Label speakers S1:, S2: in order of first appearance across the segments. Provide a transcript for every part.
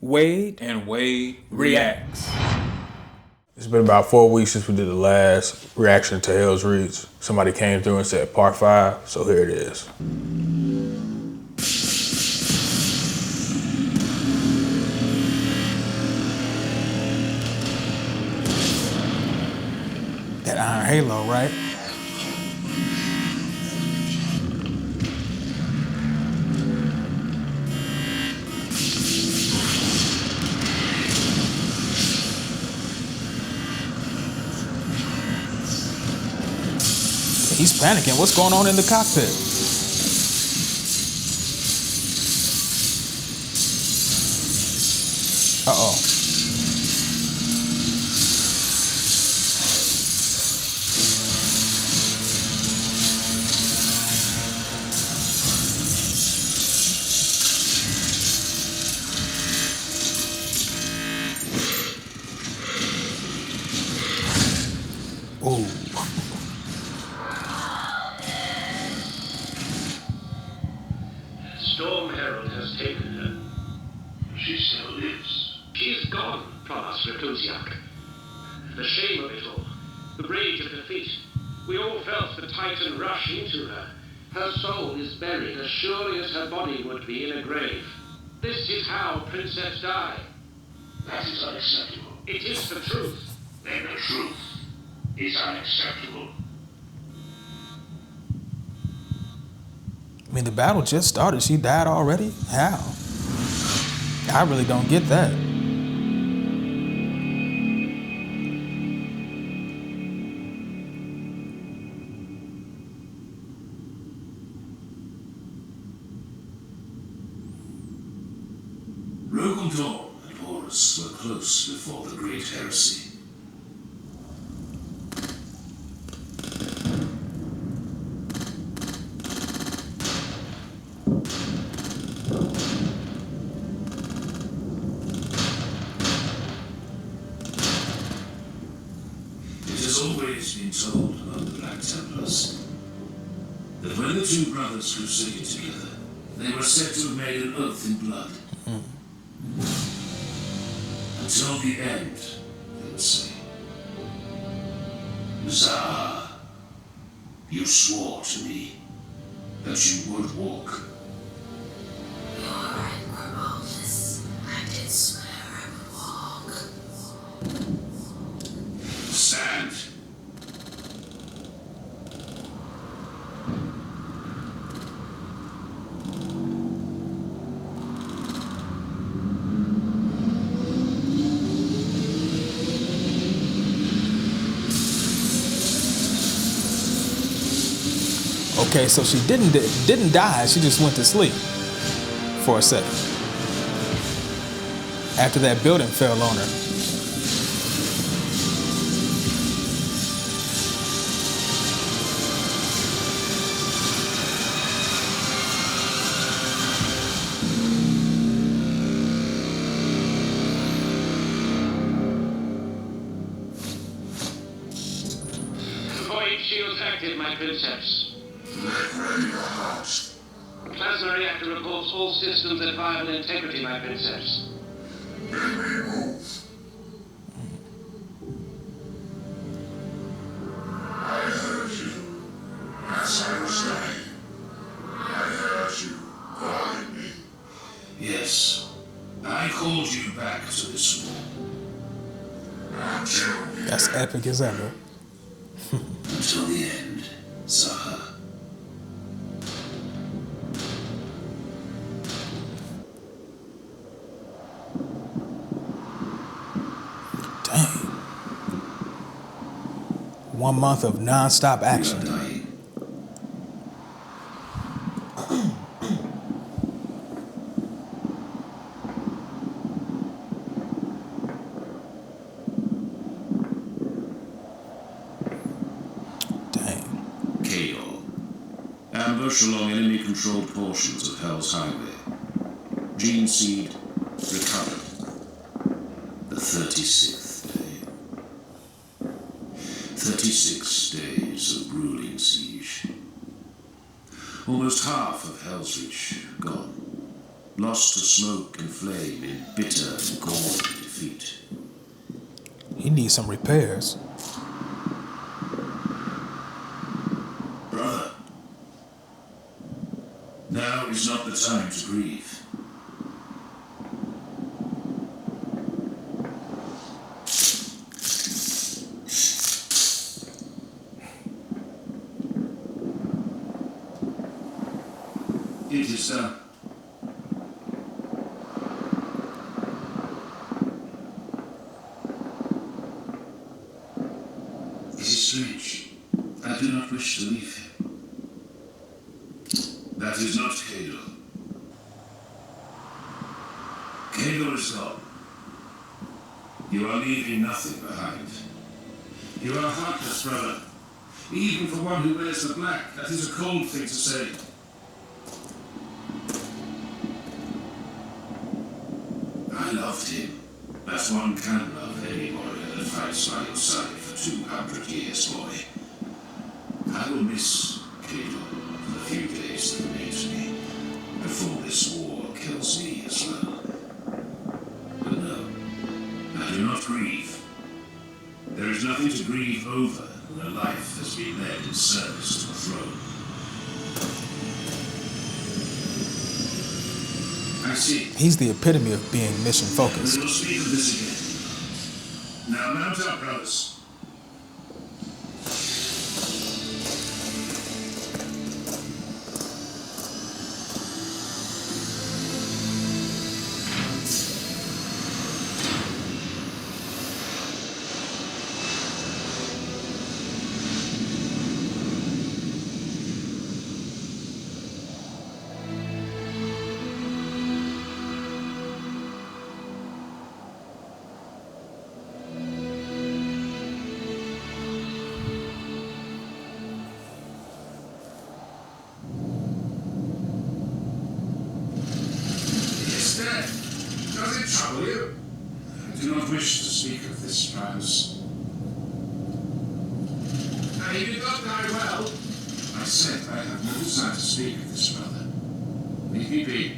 S1: Wade and Wade reacts.
S2: It's been about 4 weeks since we did the last reaction to Helsreach. Somebody came through and said part 5, so here it is.
S1: That Iron Halo, right? He's panicking. What's going on in the cockpit? Uh-oh. Ooh.
S3: Storm Herald has taken her. She still lives. She's gone from us, Reclusiac. The shame of it all, the rage of defeat. We all felt the Titan rush into her. Her soul is buried as surely as her body would be in a grave. This is how Princess died. That is unacceptable. It is the truth. Then the truth is unacceptable.
S1: I mean, the battle just started. She died already? How? I really don't get that.
S4: Rogal Dawn and Horus were close before the Great Heresy. It has always been told among the Black Templars that when the two brothers crusaded together, they were said to have made an oath in blood. Until the end, they would say. Zah, you swore to me that you would walk.
S5: Your were boldness. I did swear I would walk.
S4: Stand.
S1: Okay, so she didn't die. She just went to sleep for a second after that building fell on her.
S3: Void shields active, my Princeps.
S4: Let ready your heart.
S3: Plasma reactor reports all systems at viable integrity, my Princeps.
S4: Then we move. I heard you as I was dying. I heard you calling me. Yes, I called you back to this war. Until the
S1: That's
S4: end.
S1: epic as ever.
S4: Until the end, Zaha.
S1: Dang. 1 month of non-stop
S4: You are
S1: action.
S4: dying.
S1: Dang.
S4: Kador. Ambush along enemy-controlled portions of Hell's Highway. Gene seed recovered. The 36th day. 36 days of grueling siege. Almost half of Helsreach gone. lost to smoke and flame in bitter and galling defeat.
S1: He needs some repairs.
S4: Brother, now is not the time to grieve. It is done. It is strange. I do not wish to leave him. That is not Cador. Cador is gone. You are leaving nothing behind. You are heartless, brother. Even for one who wears the black, that is a cold thing to say. I loved him, as one can love any warrior that fights by your side for 200 years, boy. I will miss Cador for the few days that remain to me, before this war kills me as well. But no, I do not grieve. There is nothing to grieve over when a life has been led in service to a throne. I see.
S1: He's the epitome of being mission focused.
S4: We will speak of this again. Now mount up, brothers. Does it trouble you? I do not wish to speak of this, Primus. Now, he did not die well. I said I have no desire to speak of this, brother. Leave me be.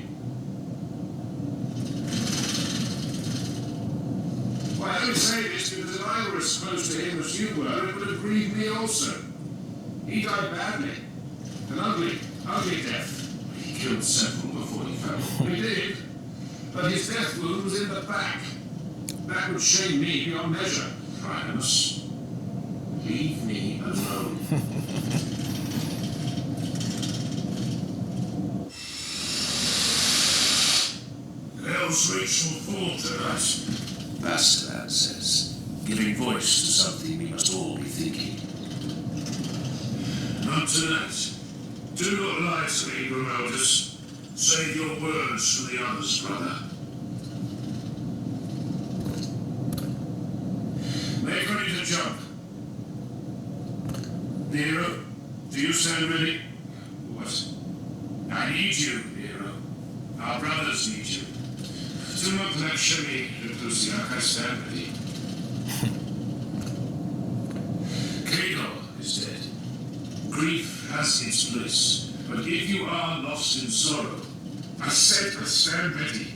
S4: Why, I only say this because if I were as close to him as you were, it would have grieved me also. He died badly. An ugly death. He killed several before he fell. He did. But his death wound was in the back. That would shame me beyond measure. Primus, leave me alone. Helsreach will fall to us. Bastelad says, giving voice to something we must all be thinking. Not tonight. Do not lie to me, Grimoldus. Save your words for the others, brother. Make ready to jump. Nero, do you stand ready? What? I need you, Nero. Our brothers need you. Do not lecture me, Helsreach. I stand ready. Cador is dead. Grief has its bliss. But if you are lost in sorrow, I said I stand ready.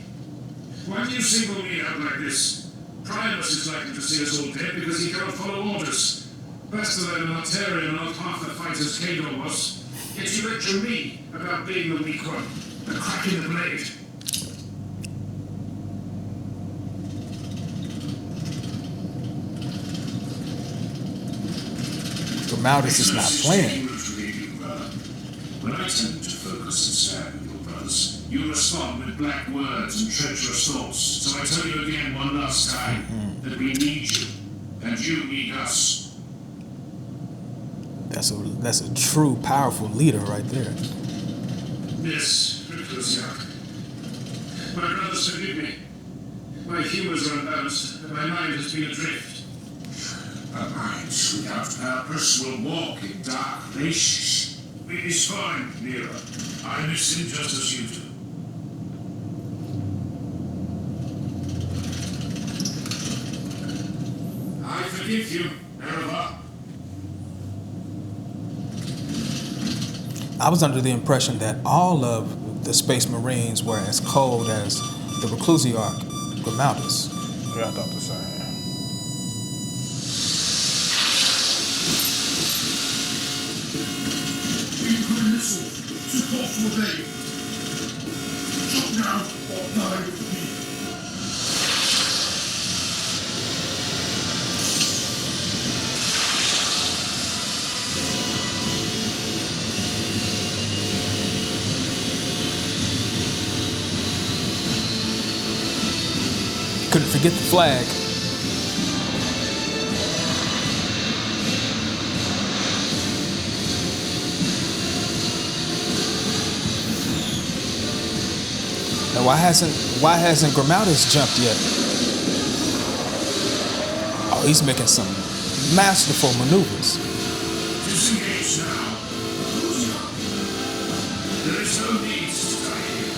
S4: Why do you single me out like this? Primus is likely to see us all dead because he cannot follow orders. Bastelad and Arterion are not half the fighters Cador was. Yet you lecture me about being the weak one, the crack in the blade.
S1: Grimoldus is not playing.
S4: When I tell you to focus and stand with your brothers, you respond with black words and treacherous thoughts. So I tell you again one last time that we need you, and you need us.
S1: That's a true, powerful leader right there.
S4: Yes, Helsreach. My brothers, forgive me. My humors are unbalanced, and my mind has been adrift. Our minds without purpose will walk in dark places. It is fine, Nero. I listen just as you do. I forgive you, Nerva.
S1: I was under the impression that all of the Space Marines were as cold as the Reclusiarch Grimaldus.
S2: Yeah, I thought the same.
S4: Increase support for me. Stop now or die with me.
S1: Couldn't forget the flag. Now why hasn't Grimaldus jumped yet? Oh, he's making some masterful maneuvers.
S4: Disengage now. There is no need to stay here.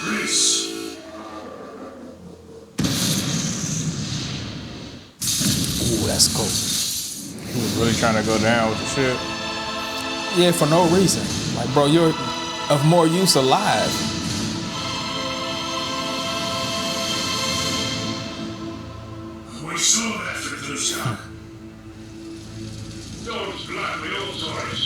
S4: Race.
S1: Ooh, that's cool.
S2: He was really trying to go down with the ship.
S1: Yeah, for no reason. Like, bro, you're of more use alive.
S4: We saw that Helsreach.
S3: Don't blood, we all saw it.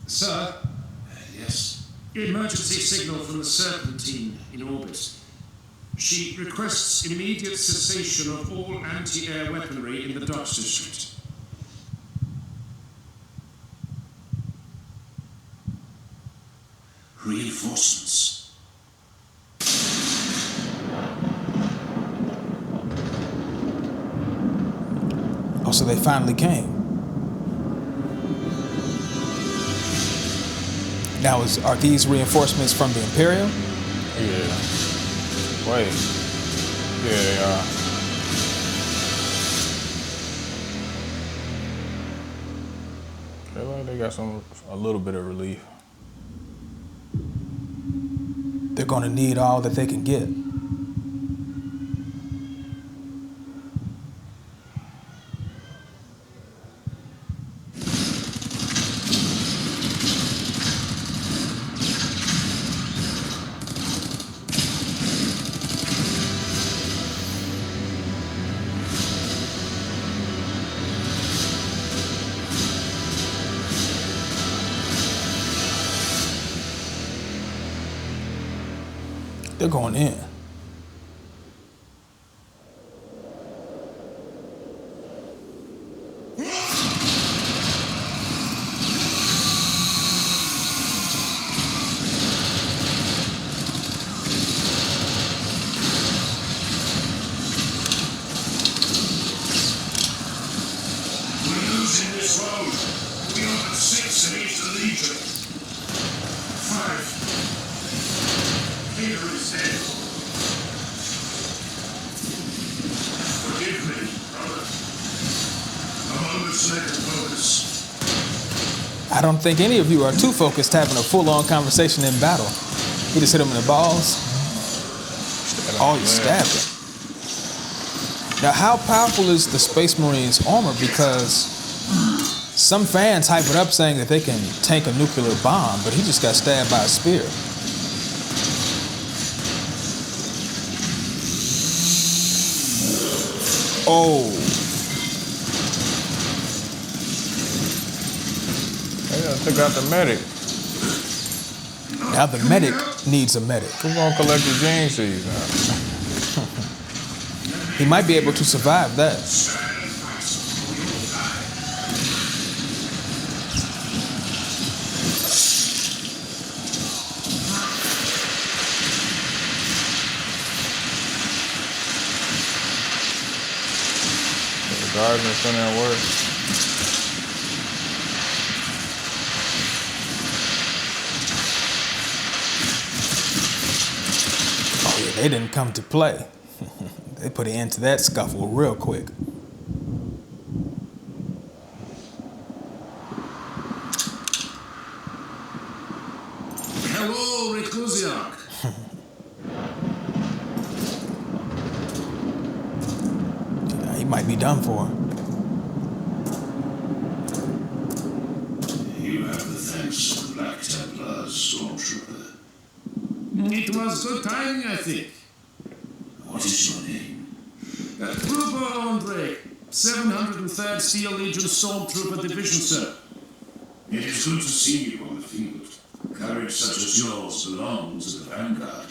S6: Sir,
S4: Yes.
S6: emergency signal from the Serpentine in orbit. She requests immediate cessation of all anti-air weaponry in the docks district.
S4: Reinforcements.
S1: Oh, so they finally came. Now, are these reinforcements from the Imperium?
S2: Yeah. Wait. Yeah, they are. Feel like they got a little bit of relief.
S1: They're going to need all that they can get. They're going in.
S4: We're losing this road. We are at 6 and he's the leader. 5. Peter is dead. Forgive me, brother. A moment's later focus.
S1: I don't think any of you are too focused having a full-on conversation in battle. You just hit him in the balls. Oh, you stabbed him. Now, how powerful is the Space Marines' armor? Because some fans hype it up saying that they can tank a nuclear bomb, but he just got stabbed by a spear. Oh.
S2: They done took out the medic.
S1: Now the medic needs a medic.
S2: Who's gonna collect the gene seeds now?
S1: He might be able to survive that.
S2: The guards are still at work.
S1: They didn't come to play. They put an end to that scuffle real quick.
S6: Hello, Reclusiac.
S1: He might be done for.
S4: You have the thanks of the Black Templars, Stormtrooper.
S6: It was good timing, I think.
S4: What is your name?
S6: Trooper Andre, 703rd Steel Legion Stormtrooper Division, sir.
S4: It is good to see you on the field. Courage such as yours belongs to the Vanguard.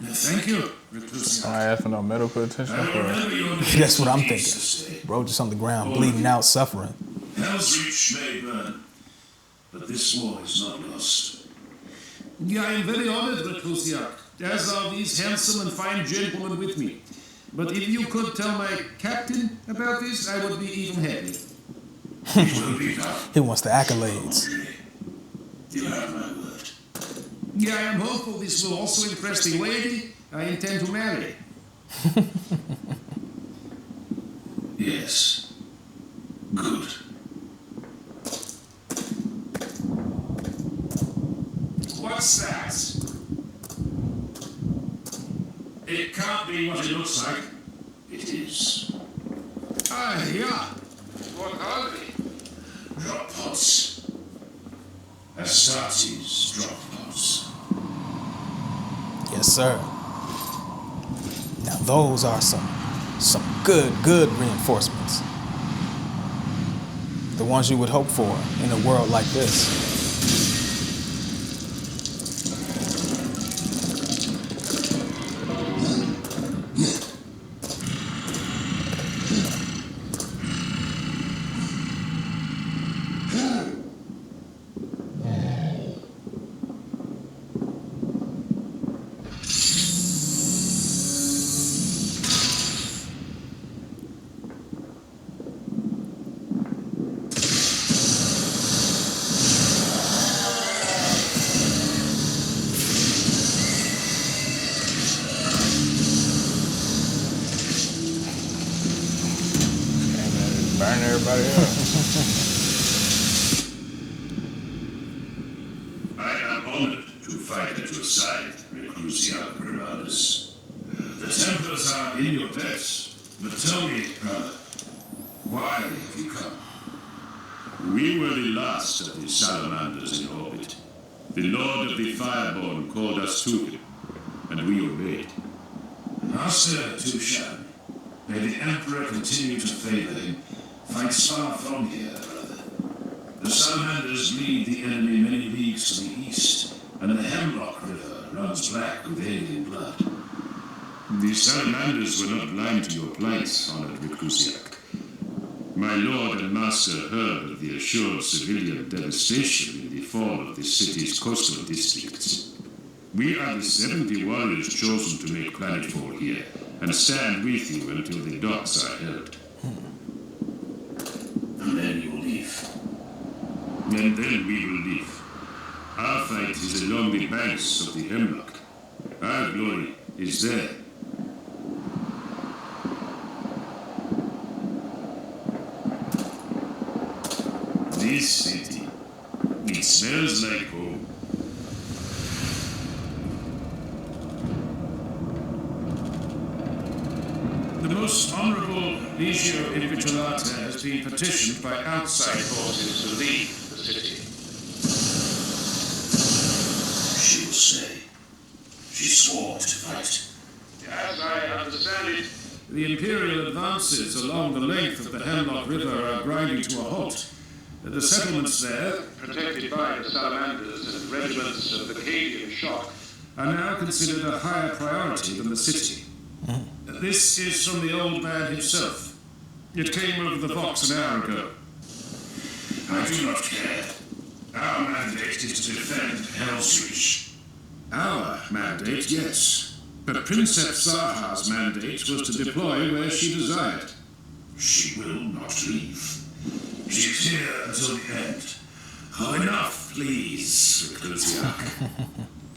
S6: Thank you, Reclusiac.
S2: I asked for no medical attention.
S4: I will remember your name.
S1: That's what I'm
S4: for
S1: thinking.
S4: Jesus' sake.
S1: Bro just on the ground, bleeding out, suffering.
S4: Helsreach may burn, but this war is not lost.
S6: Yeah, I am very honored, Reclusiac, as are these handsome and fine gentlemen with me. But if you could tell my captain about this, I would be even happier.
S4: It will be done.
S1: He wants the accolades.
S4: You have my word.
S6: Yeah, I am hopeful this will also impress the lady I intend to marry.
S4: Yes. Good.
S6: What's that? It can't be what it looks like.
S4: It is.
S6: Ah, yeah. What are they?
S4: Drop pods. Astartes drop pods.
S1: Yes, sir. Now those are some good reinforcements. The ones you would hope for in a world like this.
S2: Burn everybody up.
S4: I am honored to fight at your side, Reclusiac Primalis. The Templars are in your debt, but tell me, brother, why have you come?
S6: We were the last of the salamanders in orbit. The Lord of the Fireborn called us to him, and we obeyed.
S4: Master Tushan, may the Emperor continue to favor him. Fights far from here, brother. The salamanders lead the enemy many leagues to the east, and the Hemlock River runs black with alien blood.
S6: The salamanders were not blind to your plight, honored Reclusiac. My lord and master heard of the assured civilian devastation in the fall of the city's coastal districts. We are the 70 warriors chosen to make planetfall here, and stand with you until the docks are held.
S4: And then you will leave.
S6: And then we will leave. Our fight is along the banks of the Hemlock. Our glory is there. This city, it smells like home. The most honorable Legio Invigilata has been petitioned by outside forces to leave the city.
S4: She will stay. She swore to fight.
S6: As I understand it, the Imperial advances along the length of the Hemlock River are grinding to a halt. The settlements there, protected by the salamanders and regiments of the Cadian shock, are now considered a higher priority than the city. This is from the old man himself. It came over the Vox an hour ago.
S4: I do not care. Our mandate is to defend Helsreach.
S6: Our mandate, yes. But Princess Zaha's mandate was to deploy where she desired.
S4: She will not leave. She is here until the end. Oh, enough, please, Reclusiac.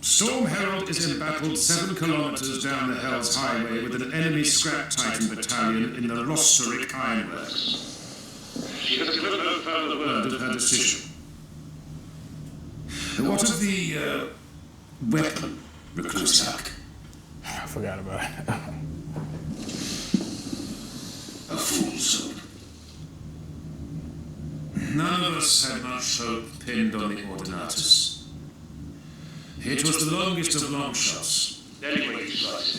S6: Storm Herald is embattled 7 kilometers down the Hell's Highway with an enemy scrap Titan battalion in the Rosteric Ironworks.
S3: She has given no further word
S6: Of her decision. What of the weapon, Reclusiac?
S2: I forgot about it.
S6: A fool's sword. None of us had much hope pinned on the Ordinatus. It was the longest of long shots.
S3: Anyway, you slice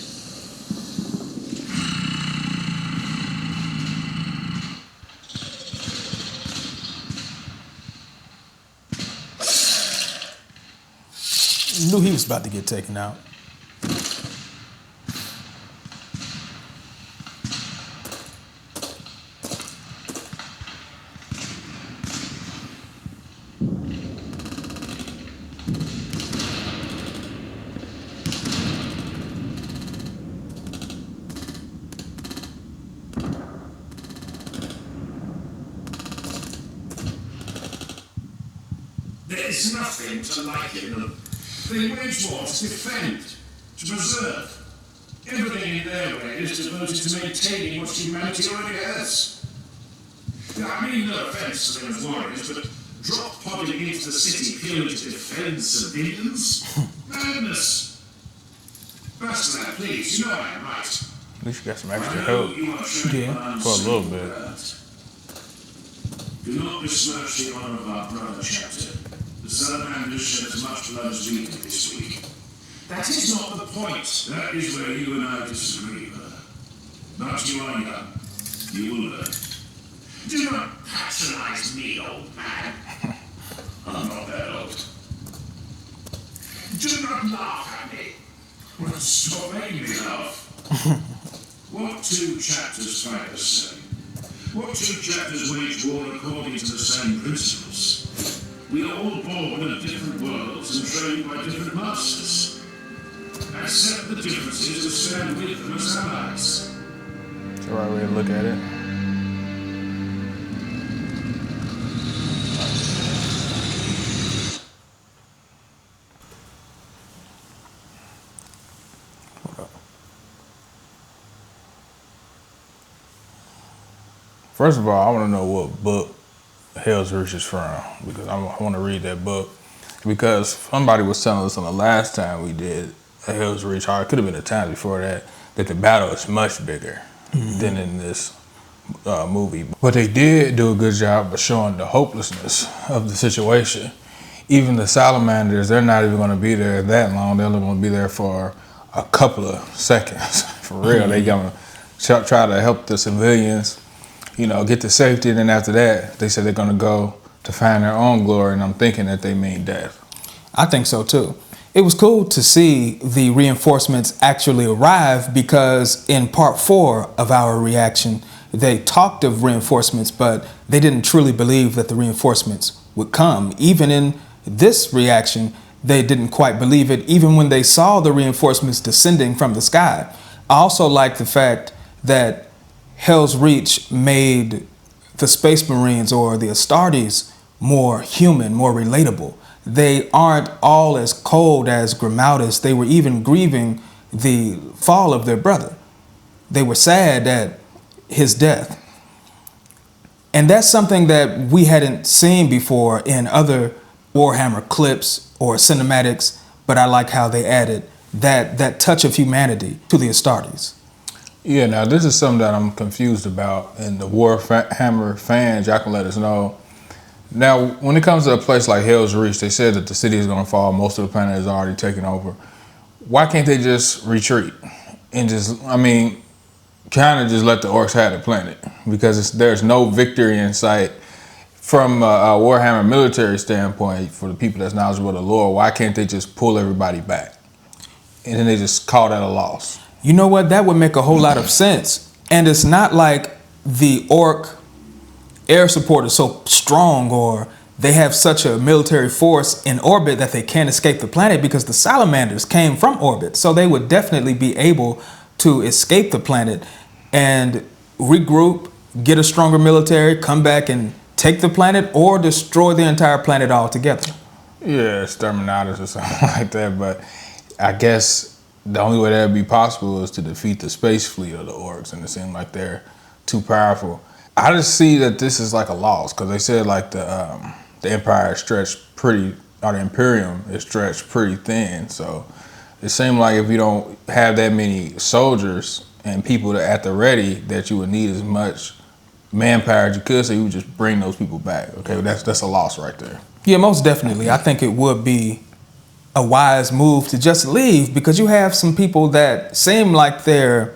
S3: it.
S1: Knew he was about to get taken out.
S6: There is nothing to like in them. They wage war to defend, to preserve. Everything in their way is devoted to maintaining what humanity already has. I mean no offense to them as warriors, but drop podding into the city purely to defend civilians? Madness! Master that, please, you know I am right.
S2: At least you got some extra
S6: I know
S2: help
S6: you are showing
S1: Yeah.
S2: for a little bit.
S6: Do not besmirch the honor of our brother chapter. The Salamanders shed as much blood as we did this week. That is not the point. That is where you and I disagree, brother. But you are young. You will learn. Do not patronize me, old man. I'm not that old. Do not laugh at me. Well, stop making me laugh. What 2 chapters fight the same? What 2 chapters wage war according to the same principles? We are all born in different worlds and trained by different masters. Accept the differences and stand with them as allies.
S2: That's the right way to look at it. First of all, I want to know what book Helsreach is from, because I want to read that book. Because somebody was telling us on the last time we did a Helsreach, or it could have been a time before that the battle is much bigger than in this movie. But they did do a good job of showing the hopelessness of the situation. Even the salamanders, they're not even going to be there that long. They're only going to be there for a couple of seconds. For real, they're going to try to help the civilians, get to safety, and then after that, they said they're gonna go to find their own glory, and I'm thinking that they mean death.
S1: I think so too. It was cool to see the reinforcements actually arrive, because in part 4 of our reaction, they talked of reinforcements, but they didn't truly believe that the reinforcements would come. Even in this reaction, they didn't quite believe it, even when they saw the reinforcements descending from the sky. I also like the fact that Helsreach made the Space Marines or the Astartes more human, more relatable. They aren't all as cold as Grimaldus. They were even grieving the fall of their brother. They were sad at his death. And that's something that we hadn't seen before in other Warhammer clips or cinematics, but I like how they added that touch of humanity to the Astartes.
S2: Yeah, now this is something that I'm confused about, and the Warhammer fans, y'all can let us know. Now, when it comes to a place like Helsreach, they said that the city is going to fall, most of the planet is already taken over. Why can't they just retreat and just, kind of just let the orcs have the planet? Because there's no victory in sight. From a Warhammer military standpoint, for the people that's knowledgeable of the lore, why can't they just pull everybody back? And then they just call that a loss.
S1: You know what? That would make a whole lot of sense. And it's not like the orc air support is so strong, or they have such a military force in orbit that they can't escape the planet, because the salamanders came from orbit. So they would definitely be able to escape the planet and regroup, get a stronger military, come back and take the planet, or destroy the entire planet altogether.
S2: Yeah, exterminatus or something like that. But I guess the only way that would be possible is to defeat the space fleet of the orcs, and it seemed like they're too powerful. I just see that this is like a loss because they said like the Empire is stretched pretty, or the Imperium is stretched pretty thin. So it seemed like if you don't have that many soldiers and people that at the ready, that you would need as much manpower as you could, so you would just bring those people back. Okay, that's a loss right there.
S1: Yeah, most definitely. I think it would be a wise move to just leave, because you have some people that seem like they're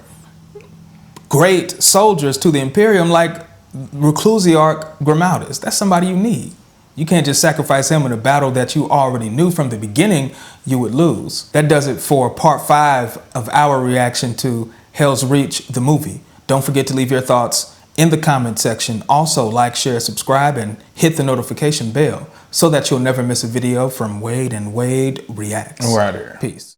S1: great soldiers to the Imperium, like Reclusiarch Grimaldus. That's somebody you need. You can't just sacrifice him in a battle that you already knew from the beginning you would lose. That does it for part 5 of our reaction to Helsreach, the movie. Don't forget to leave your thoughts in the comment section. Also, like, share, subscribe, and hit the notification bell so that you'll never miss a video from Wade and Wade Reacts.
S2: We're out of here.
S1: Peace.